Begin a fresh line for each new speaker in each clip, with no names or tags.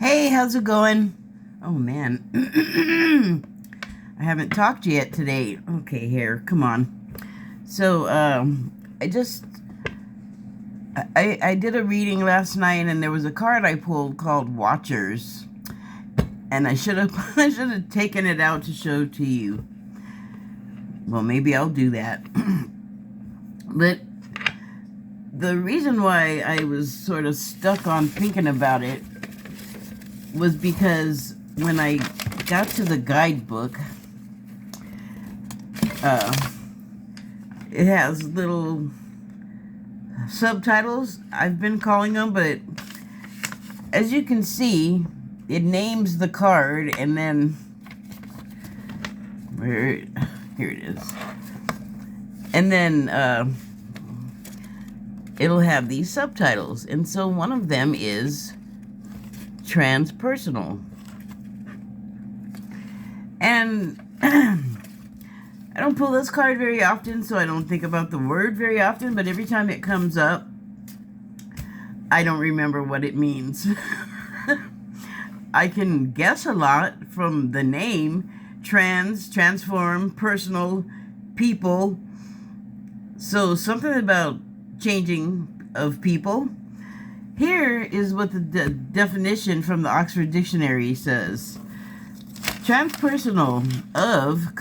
Hey, how's it going? Oh man, I haven't talked yet today. Okay, here, come on. So, I just I did a reading last night, and there was a card I pulled called Watchers, and I should have I should have taken it out to show to you. Well, maybe I'll do that. But the reason why I was sort of stuck on thinking about it was because when I got to the guidebook, it has little subtitles, I've been calling them, but as you can see, it names the card, and then here it is, and then it'll have these subtitles, and so one of them is Transpersonal. And I don't pull this card very often, so I don't think about the word very often, but every time it comes up, I don't remember what it means. I can guess a lot from the name: transform, personal, people. So something about changing of people. Here is what the definition from the Oxford Dictionary says. Transpersonal of,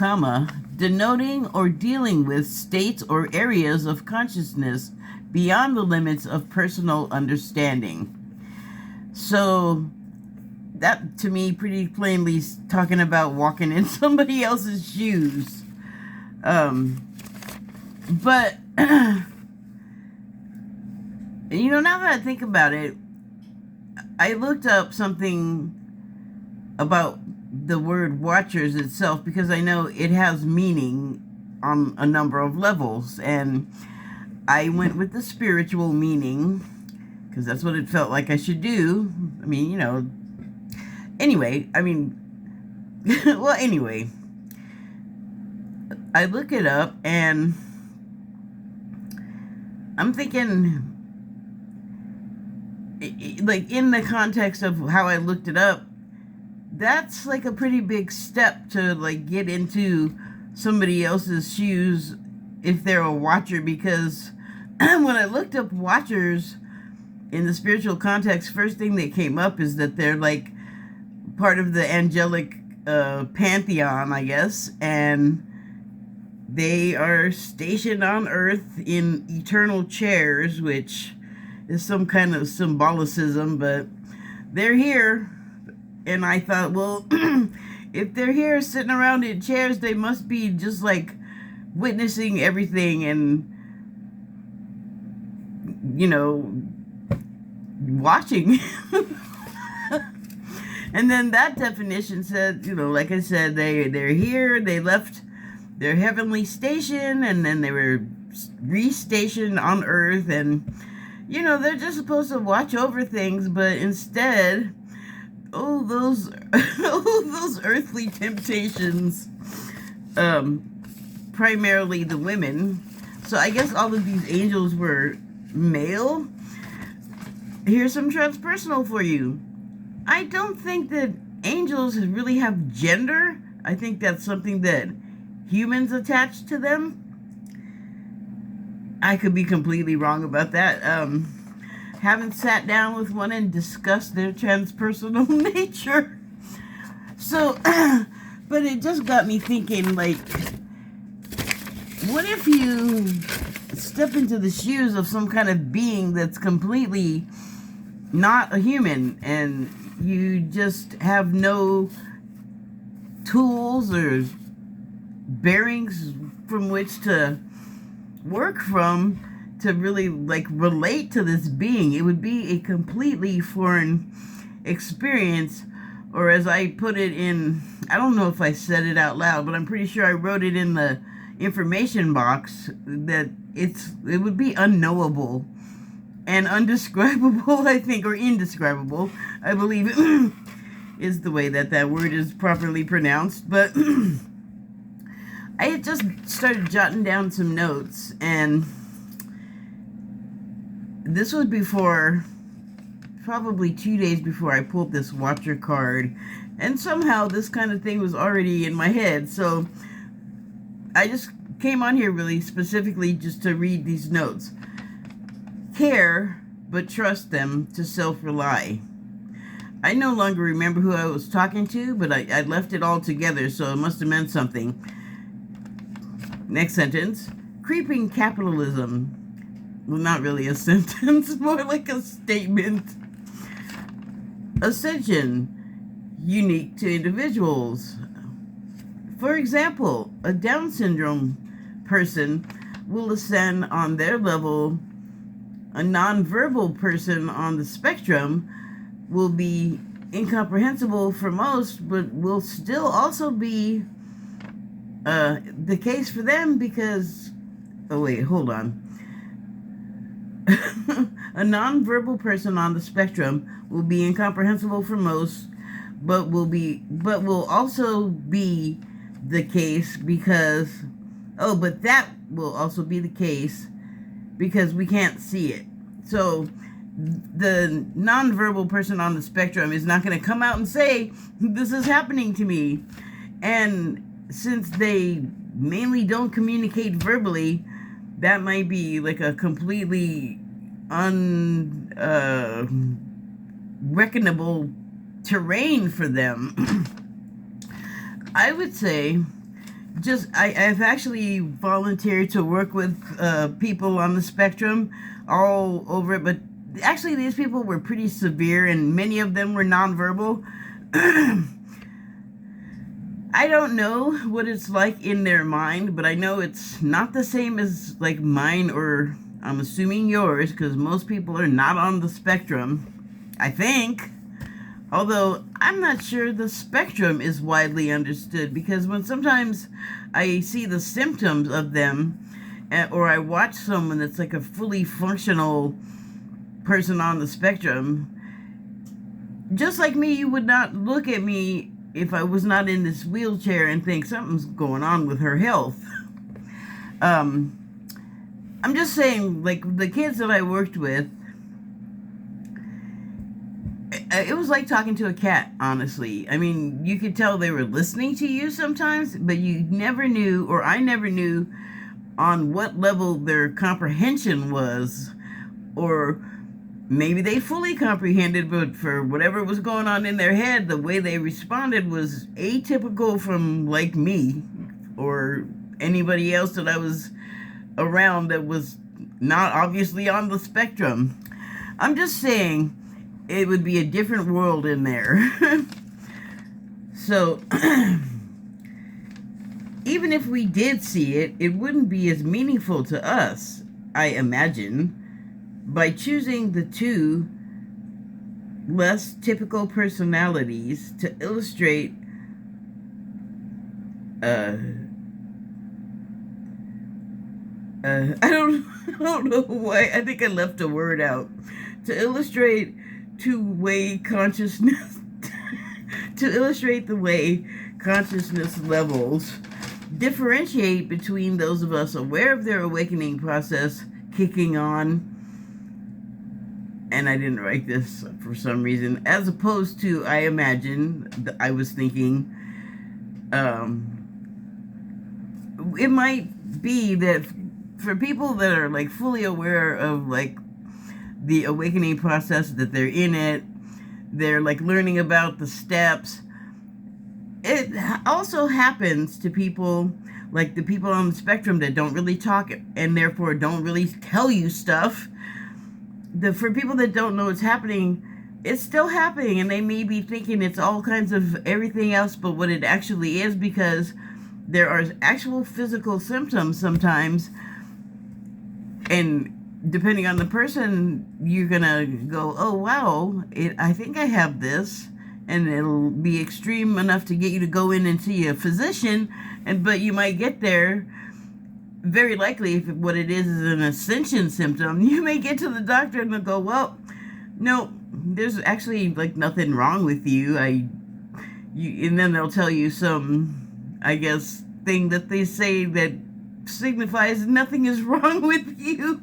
denoting or dealing with states or areas of consciousness beyond the limits of personal understanding. So that, to me, pretty plainly is talking about walking in somebody else's shoes. But now that I think about it, I looked up something about the word watchers itself, because I know it has meaning on a number of levels, and I went with the spiritual meaning because that's what it felt like I should do. Anyway, well, anyway, I look it up, and I'm thinking, like, in the context of how I looked it up, that's like a pretty big step to, like, get into somebody else's shoes if they're a watcher, because when I looked up watchers in the spiritual context, first thing that came up is that they're like part of the angelic pantheon, I guess, and they are stationed on Earth in eternal chairs, which is some kind of symbolicism, but they're here. And I thought, well, if they're here sitting around in chairs, they must be just like witnessing everything and, watching. And then that definition said, like I said, they're here, they left their heavenly station, and then they were restationed on Earth, and they're just supposed to watch over things, but instead, those earthly temptations, primarily the women. So I guess all of these angels were male. Here's some transpersonal for you. I don't think that angels really have gender. I think that's something that humans attach to them. I could be completely wrong about that. Haven't sat down with one and discussed their transpersonal nature. So, but it just got me thinking, like, what if you step into the shoes of some kind of being that's completely not a human, and you just have no tools or bearings from which to work from to really, like, relate to this being? It would be a completely foreign experience, or as I put it in, I don't know if I said it out loud, but I'm pretty sure I wrote it in the information box, that it would be unknowable and undescribable, I think, or indescribable, I believe is the way that word is properly pronounced. But I had just started jotting down some notes, and this was before probably 2 days before I pulled this watcher card, and somehow this kind of thing was already in my head. So I just came on here really specifically just to read these notes. Care, but trust them to self-rely. I no longer remember who I was talking to, but I left it all together, so it must have meant something. Next sentence. Creeping capitalism. Well, not really a sentence, more like a statement. Ascension. Unique to individuals. For example, a Down syndrome person will ascend on their level. A nonverbal person on the spectrum will be incomprehensible for most, but will still also be the case for them because... Oh, wait, hold on. A nonverbal person on the spectrum will be incomprehensible for most, but will also be the case because... Oh, but that will also be the case because we can't see it. So the nonverbal person on the spectrum is not going to come out and say, this is happening to me. And since they mainly don't communicate verbally, that might be like a completely unreckonable terrain for them. I would say I've actually volunteered to work with people on the spectrum all over it, but actually these people were pretty severe and many of them were nonverbal. I don't know what it's like in their mind, but I know it's not the same as like mine, or I'm assuming yours, because most people are not on the spectrum, I think. Although I'm not sure the spectrum is widely understood, because when sometimes I see the symptoms of them, or I watch someone that's like a fully functional person on the spectrum, just like me, you would not look at me if I was not in this wheelchair and think something's going on with her health. I'm just saying, like, the kids that I worked with, it was like talking to a cat, honestly. I mean, you could tell they were listening to you sometimes, but you never knew, or I never knew, on what level their comprehension was, or maybe they fully comprehended, but for whatever was going on in their head, the way they responded was atypical from, like, me or anybody else that I was around that was not obviously on the spectrum. I'm just saying it would be a different world in there. So even if we did see it, it wouldn't be as meaningful to us, I imagine. By choosing the two less typical personalities to illustrate I don't know why. I think I left a word out. To illustrate two-way consciousness, to illustrate the way consciousness levels differentiate between those of us aware of their awakening process kicking on, and I didn't write this for some reason, as opposed to, I imagine, I was thinking, it might be that for people that are like fully aware of like the awakening process, that they're in it, they're like learning about the steps. It also happens to people like the people on the spectrum that don't really talk and therefore don't really tell you stuff. For people that don't know what's happening, it's still happening, and they may be thinking it's all kinds of everything else but what it actually is, because there are actual physical symptoms sometimes, and depending on the person, you're gonna go, oh wow, I think I have this, and it'll be extreme enough to get you to go in and see a physician, but you might get there. Very likely, if what it is an ascension symptom, you may get to the doctor and they'll go, well, no, there's actually like nothing wrong with you. And then they'll tell you some, I guess, thing that they say that signifies nothing is wrong with you.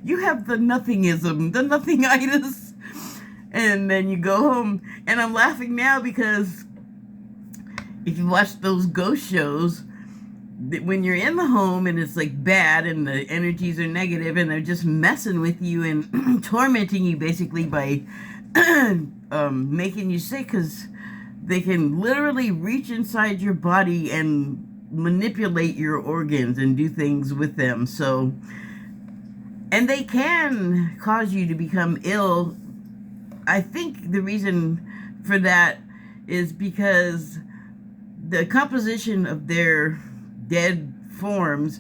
You have the nothingism, the nothingitis. And then you go home. And I'm laughing now because if you watch those ghost shows, when you're in the home and it's like bad and the energies are negative and they're just messing with you and tormenting you basically by making you sick, because they can literally reach inside your body and manipulate your organs and do things with them. So, and they can cause you to become ill. I think the reason for that is because the composition of their dead forms,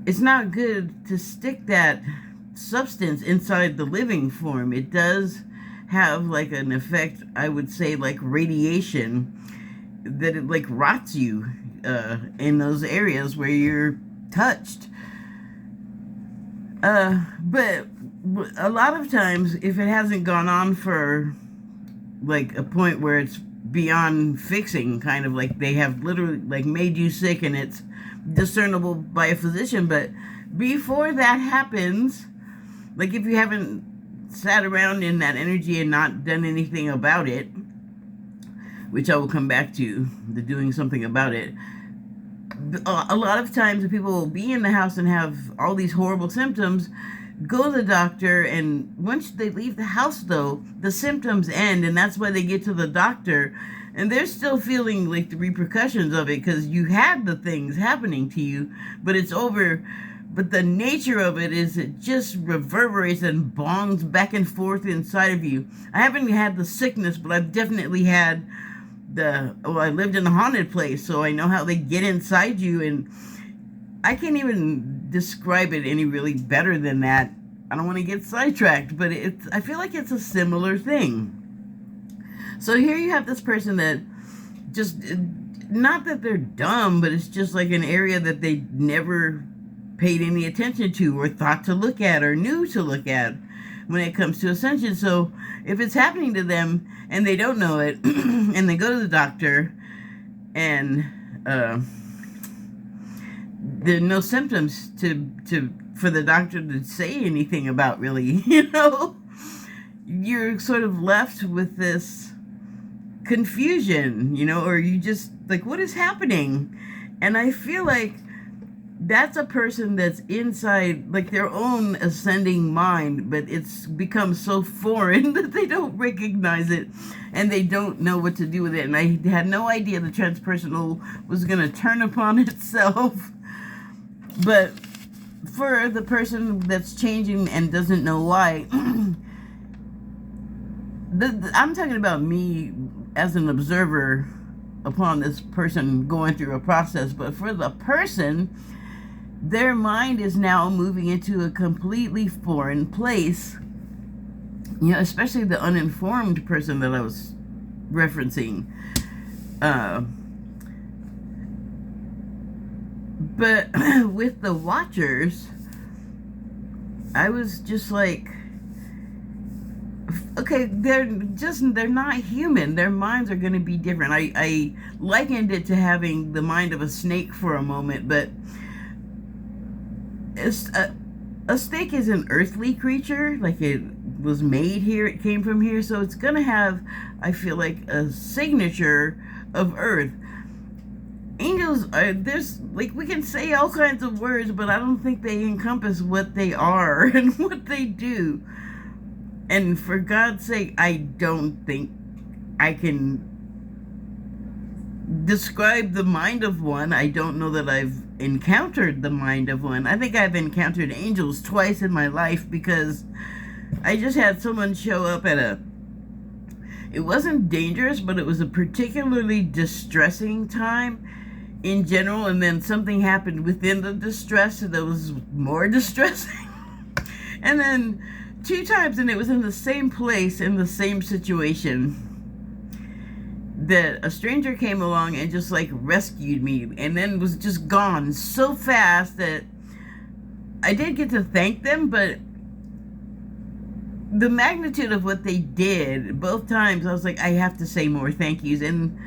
it's not good to stick that substance inside the living form. It does have like an effect, I would say, like radiation, that it like rots you in those areas where you're touched. But a lot of times, if it hasn't gone on for like a point where it's beyond fixing, kind of like they have literally like made you sick and it's discernible by a physician, but before that happens, like if you haven't sat around in that energy and not done anything about it, which I will come back to, the doing something about it, a lot of times people will be in the house and have all these horrible symptoms, go to the doctor, and once they leave the house, though, the symptoms end, and that's why they get to the doctor, and they're still feeling like the repercussions of it because you had the things happening to you, but it's over. But the nature of it is it just reverberates and bongs back and forth inside of you. I haven't had the sickness, but I've definitely had I lived in a haunted place, so I know how they get inside you, and I can't even describe it any really better than that. I don't want to get sidetracked, but I feel like it's a similar thing. So here you have this person that just, not that they're dumb, but it's just like an area that they never paid any attention to or thought to look at or knew to look at when it comes to ascension. So if it's happening to them and they don't know it and they go to the doctor and there are no symptoms for the doctor to say anything about, really, you're sort of left with this confusion, or you just like, what is happening? And I feel like that's a person that's inside like their own ascending mind, but it's become so foreign that they don't recognize it and they don't know what to do with it. And I had no idea the transpersonal was going to turn upon itself. But for the person that's changing and doesn't know why, I'm talking about me as an observer upon this person going through a process. But for the person, their mind is now moving into a completely foreign place. Especially the uninformed person that I was referencing. But with the watchers, I was just like, okay, they're not human. Their minds are going to be different. I likened it to having the mind of a snake for a moment, but a snake is an earthly creature, like it was made here, it came from here, so it's gonna have, I feel like, a signature of earth. Angels are, there's like, we can say all kinds of words, but I don't think they encompass what they are and what they do. And for God's sake, I don't think I can describe the mind of one. I don't know that I've encountered the mind of one. I think I've encountered angels twice in my life because I just had someone show up at it wasn't dangerous, but it was a particularly distressing time in general, and then something happened within the distress that was more distressing. And then 2 times, and it was in the same place, in the same situation, that a stranger came along and just like rescued me, and then was just gone so fast that I did get to thank them, but the magnitude of what they did both times, I was like, I have to say more thank yous. And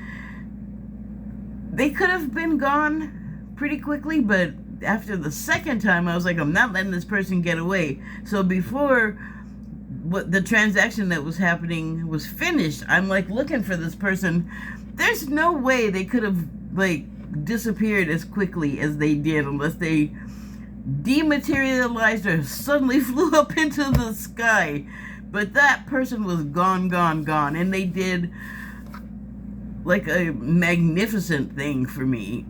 they could have been gone pretty quickly, but after the second time, I was like, I'm not letting this person get away. So before what the transaction that was happening was finished. I'm like looking for this person. There's no way they could have like disappeared as quickly as they did unless they dematerialized or suddenly flew up into the sky. But that person was gone, gone, gone, and they did like a magnificent thing for me.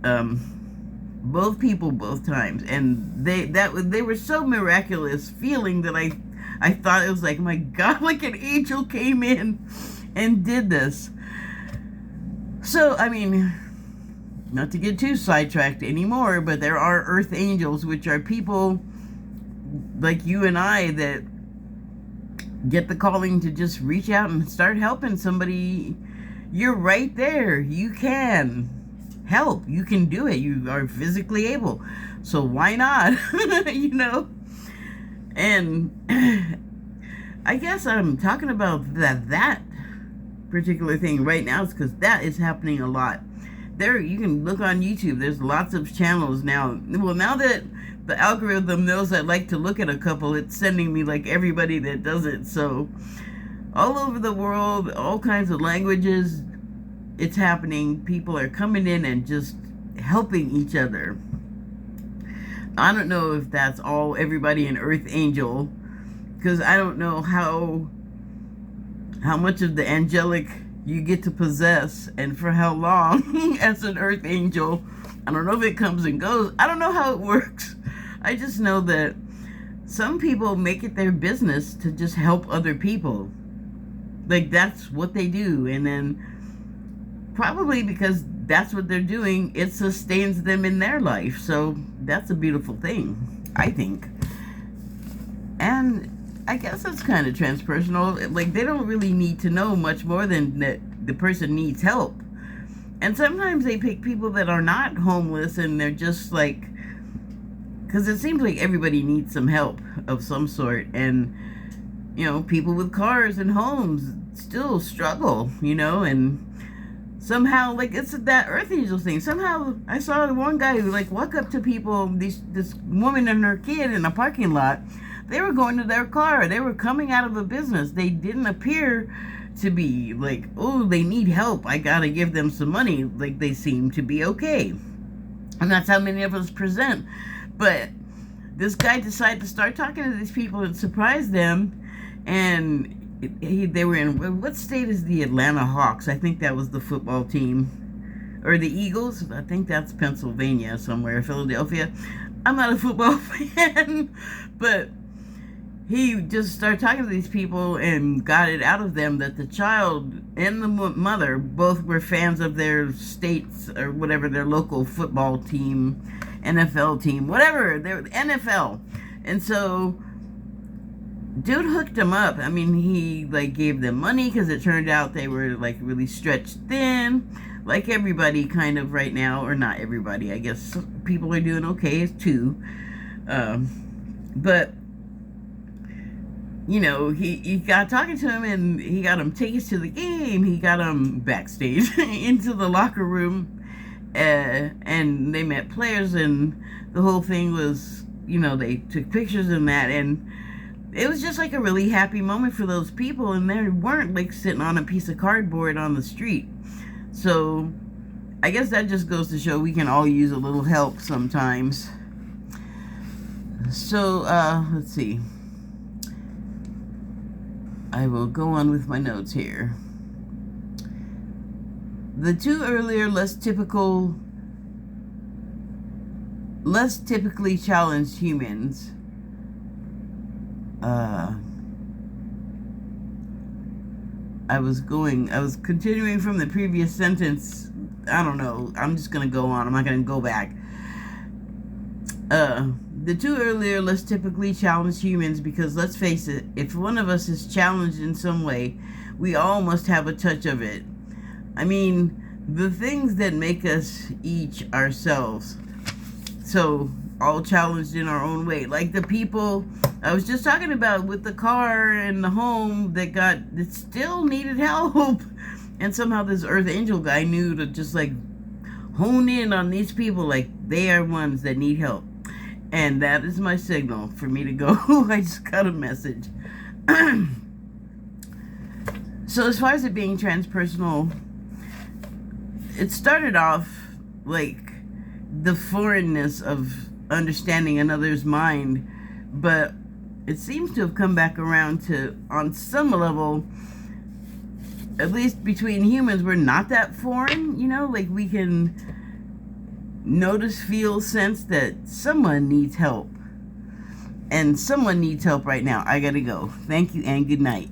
Both people, both times, and they were so miraculous feeling that I thought it was like, my God, like an angel came in and did this. So, I mean, not to get too sidetracked anymore, but there are earth angels, which are people like you and I that get the calling to just reach out and start helping somebody. You're right there. You can help. You can do it. You are physically able. So why not? You know? And I guess I'm talking about that particular thing right now is because that is happening a lot. There, you can look on YouTube. There's lots of channels now. Well, now that the algorithm knows I like to look at a couple, it's sending me like everybody that does it. So all over the world, all kinds of languages, it's happening. People are coming in and just helping each other. I don't know if that's all everybody in Earth Angel, because I don't know how much of the angelic you get to possess and for how long as an Earth Angel. I don't know if it comes and goes. I don't know how it works. I just know that some people make it their business to just help other people. Like, that's what they do. And then probably because that's what they're doing, it sustains them in their life. So that's a beautiful thing, I think. And I guess it's kind of transpersonal. Like, they don't really need to know much more than that the person needs help. And sometimes they pick people that are not homeless, and they're just like, because it seems like everybody needs some help of some sort. And, you know, people with cars and homes still struggle, you know, and somehow, like, it's that Earth Angel thing. Somehow I saw one guy who, like, walk up to people, this woman and her kid in a parking lot. They were going to their car. They were coming out of a business. They didn't appear to be like, oh, they need help, I gotta give them some money. Like, they seem to be okay. And that's how many of us present. But this guy decided to start talking to these people and surprise them. And they were in, what state is the Atlanta Hawks? I think that was the football team. Or the Eagles? I think that's Pennsylvania somewhere, Philadelphia. I'm not a football fan, but he just started talking to these people and got it out of them that the child and the mother both were fans of their states or whatever, their local football team, NFL team, whatever, they're NFL. And so dude hooked them up. I mean, he like gave them money because it turned out they were like really stretched thin, like everybody kind of right now, or not everybody, I guess people are doing okay too. But you know, he got talking to him, and he got him tickets to the game. He got him backstage into the locker room, and they met players, and the whole thing was, you know, they took pictures and that, and it was just like a really happy moment for those people, and they weren't like sitting on a piece of cardboard on the street. So I guess that just goes to show we can all use a little help sometimes. So let's see. I will go on with my notes here. The two earlier less typically challenged humans. I was continuing from the previous sentence. I don't know. I'm just going to go on. I'm not going to go back. The two earlier less typically challenged humans, because let's face it, if one of us is challenged in some way, we all must have a touch of it. I mean, the things that make us each ourselves. So, all challenged in our own way. Like the people I was just talking about with the car and the home that still needed help. And somehow this Earth Angel guy knew to just like hone in on these people, like they are ones that need help. And that is my signal for me to go. I just got a message. So as far as it being transpersonal, it started off like the foreignness of understanding another's mind, but it seems to have come back around to, on some level, at least between humans, we're not that foreign, you know? Like, we can notice, feel, sense that someone needs help. And someone needs help right now. I gotta go. Thank you and good night.